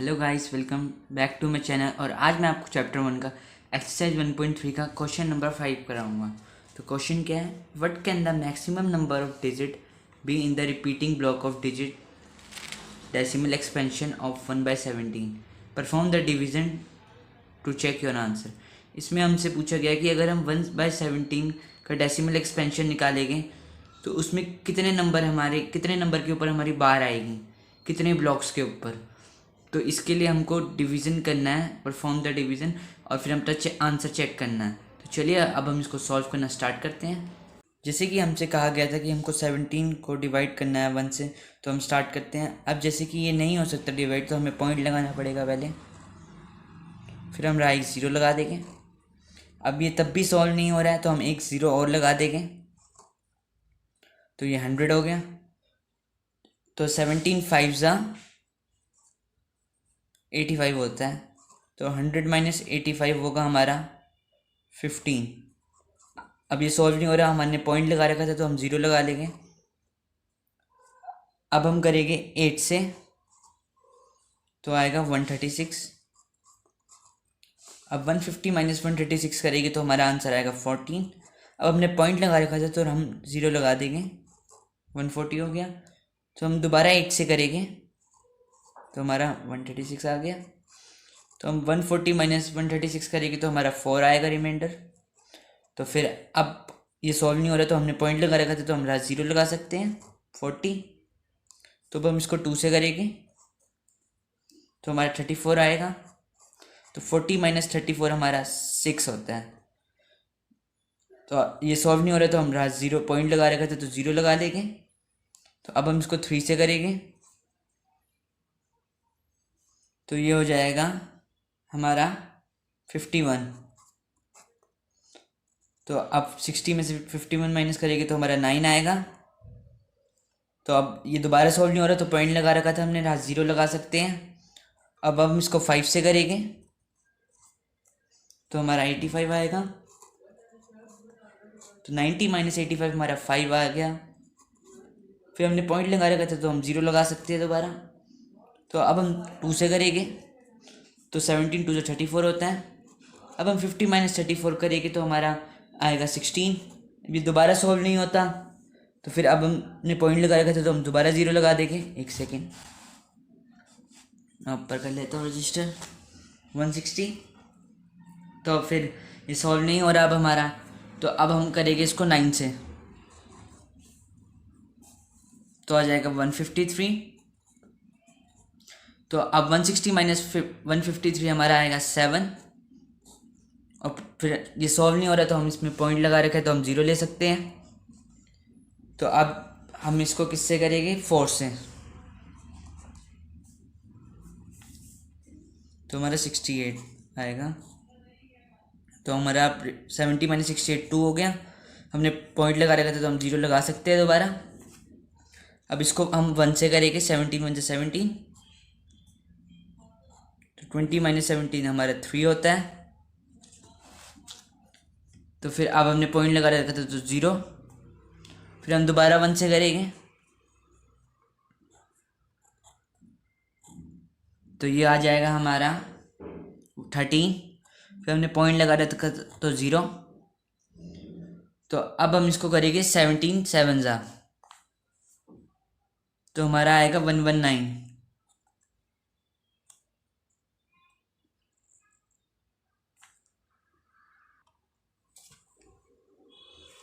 Hello guys, welcome back to my channel. और आज मैं आपको चैप्टर 1 का एक्सरसाइज 1.3 का क्वेश्चन नंबर 5 कराऊंगा। तो क्वेश्चन क्या है, what can the maximum number of digit be in the repeating block of digit decimal expansion of 1/17, perform the division to check your answer. इसमें हमसे पूछा गया कि अगर हम 1/17 का डेसिमल एक्सपेंशन निकालेंगे तो उसमें कितने नंबर के ऊपर हमारी बार आएगी, कितने ब्लॉक्स के ऊपर। तो इसके लिए हमको डिवीज़न करना है, परफॉर्म द डिवीज़न, और फिर हमको आंसर चेक करना है। तो चलिए अब हम इसको सॉल्व करना स्टार्ट करते हैं। जैसे कि हमसे कहा गया था कि हमको 17 को डिवाइड करना है 1 से, तो हम स्टार्ट करते हैं। अब जैसे कि ये नहीं हो सकता डिवाइड, तो हमें पॉइंट लगाना पड़ेगा पहले, फिर हम राइट 0 लगा देंगे। अब ये तब भी सॉल्व नहीं हो रहा है तो हम एक 0 और लगा देंगे, तो ये 100 हो गया। तो 17 5 ज़ा 85 होता है, तो 100 माइनस 85 होगा हमारा 15। अब ये सॉल्व नहीं हो रहा, हमने पॉइंट लगा रखा था तो हम 0 लगा लेंगे। अब हम करेंगे 8 से, तो आएगा 136। अब 150 माइनस 136 करेंगे तो हमारा आंसर आएगा 14। अब हमने पॉइंट लगा रखा था तो हम 0 लगा देंगे, 140 हो गया। तो हम दोबारा 8 से करेंगे तो हमारा 136 आ गया। तो हम 140 माइनस 136 करेंगे तो हमारा 4 आएगा रिमाइंडर। तो फिर अब ये सॉल्व नहीं हो रहा तो हमने पॉइंट लगा रखा था तो हम 0 लगा सकते हैं 40। तो अब हम इसको 2 से करेंगे तो हमारा 34 आएगा। तो 40 माइनस 34 हमारा 6 होता है। तो ये सॉल्व नहीं हो रहा तो हम 0 पॉइंट लगा रखा था तो 0 लगा लेंगे। तो अब हम इसको 3 से करेंगे तो ये हो जाएगा हमारा 51। तो अब 60 में से 51 माइनस करेंगे तो हमारा 9 आएगा। तो अब ये दोबारा सॉल्व नहीं हो रहा तो पॉइंट लगा रखा था हमने, 0 लगा सकते हैं। अब हम इसको 5 से करेंगे तो हमारा 85 आएगा। तो 90 माइनस 85 हमारा 5 आ गया। फिर हमने पॉइंट लगा रखा था तो हम 0 लगा सकते हैं दोबारा। तो अब हम 2 से करेंगे तो 17 2 जो 34 होता है। अब हम 50 माइनस 34 करेंगे तो हमारा आएगा 16। ये दोबारा सॉल्व नहीं होता तो फिर अब हमने पॉइंट लगा रखा था तो हम दोबारा 0 लगा देंगे। एक सेकेंड, मैं ऊपर कर लेता हूँ रजिस्टर 160। तो फिर ये सॉल्व नहीं हो रहा अब हमारा, तो अब हम करेंगे इसको 9 से, तो आ जाएगा 153। तो अब 160 माइनस 153 हमारा आएगा 7। और फिर ये सॉल्व नहीं हो रहा तो हम इसमें पॉइंट लगा रखे हैं तो हम 0 ले सकते हैं। तो अब हम इसको किससे करेंगे, 4 से, तो हमारा 68 आएगा। तो हमारा 70 माइनस 68 2 हो गया। हमने पॉइंट लगा रखा था तो हम 0 लगा सकते हैं दोबारा। अब इसको हम 1 से करेंगे, 17 1 से 17, तो 20 माइनस 17 हमारा 3 होता है। तो फिर अब हमने पॉइंट लगा रखा था तो 0। फिर हम दोबारा 1 से करेंगे तो ये आ जाएगा हमारा 13। फिर हमने पॉइंट लगा रखा था तो 0। तो अब हम इसको करेंगे 17 7 ज़ा, तो हमारा आएगा 119।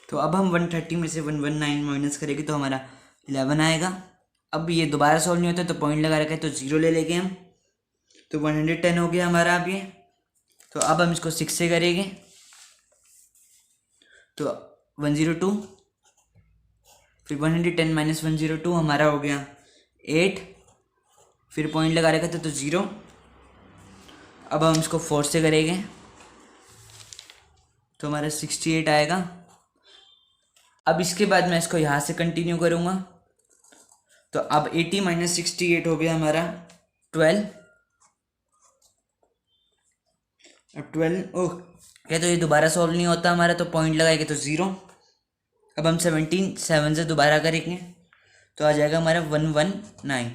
तो अब हम 130 में से 119 माइनस करेंगे तो हमारा 11 आएगा। अब ये दोबारा सॉल्व नहीं होता तो पॉइंट लगा रखा है तो 0 ले लेंगे हम, तो 110 हो गया हमारा अब ये। तो अब हम इसको 6 से करेंगे तो 102। फिर 110 माइनस 102 हमारा हो गया 8। फिर पॉइंट लगा रखा था तो 0। अब हम इसको 4 से करेंगे तो हमारा 68 आएगा। अब इसके बाद मैं इसको यहाँ से कंटिन्यू करूँगा। तो अब 80 माइनस 68 हो गया हमारा 12। अब 12 ओह क्या, तो ये दोबारा सॉल्व नहीं होता हमारा, तो पॉइंट लगाएंगे तो 0। अब हम 17 7 से दोबारा करेंगे तो आ जाएगा हमारा 119।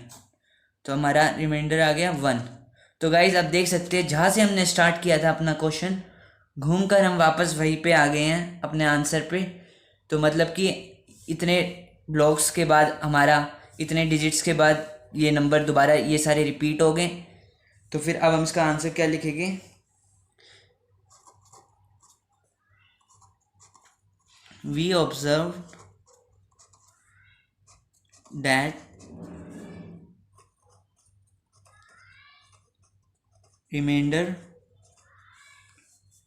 तो हमारा रिमाइंडर आ गया 1। तो गाइज आप देख सकते हैं जहाँ से हमने स्टार्ट किया था अपना क्वेश्चन, घूमकर हम वापस वहीं पे आ गए हैं अपने आंसर पे। तो मतलब कि इतने ब्लॉक्स के बाद हमारा, इतने डिजिट्स के बाद ये नंबर दोबारा ये सारे रिपीट हो गए। तो फिर अब हम इसका आंसर क्या लिखेंगे? We observe that remainder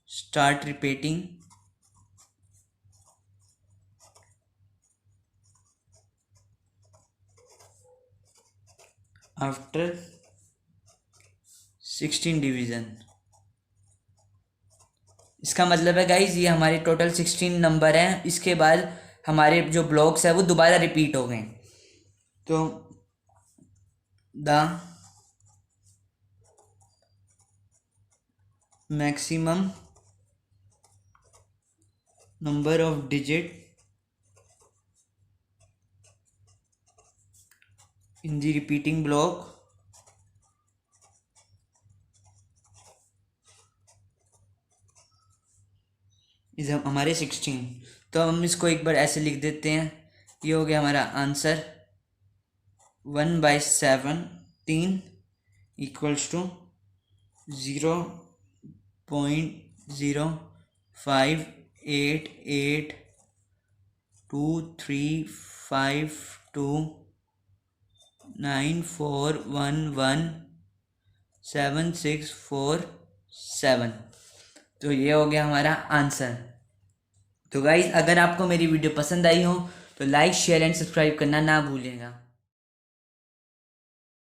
start repeating after 16 division. इसका मतलब है गाइज ये हमारे टोटल 16 नंबर हैं, इसके बाद हमारे जो ब्लॉक्स है वो दोबारा रिपीट हो गए। तो the maximum number of digit in the repeating block is हमारे 16। तो हम इसको एक बार ऐसे लिख देते हैं, ये हो गया हमारा आंसर 1/17 इक्वल्स टू 0.088234129647। तो ये हो गया हमारा आंसर। तो गाइज़ अगर आपको मेरी वीडियो पसंद आई हो तो लाइक शेयर एंड सब्सक्राइब करना ना भूलिएगा।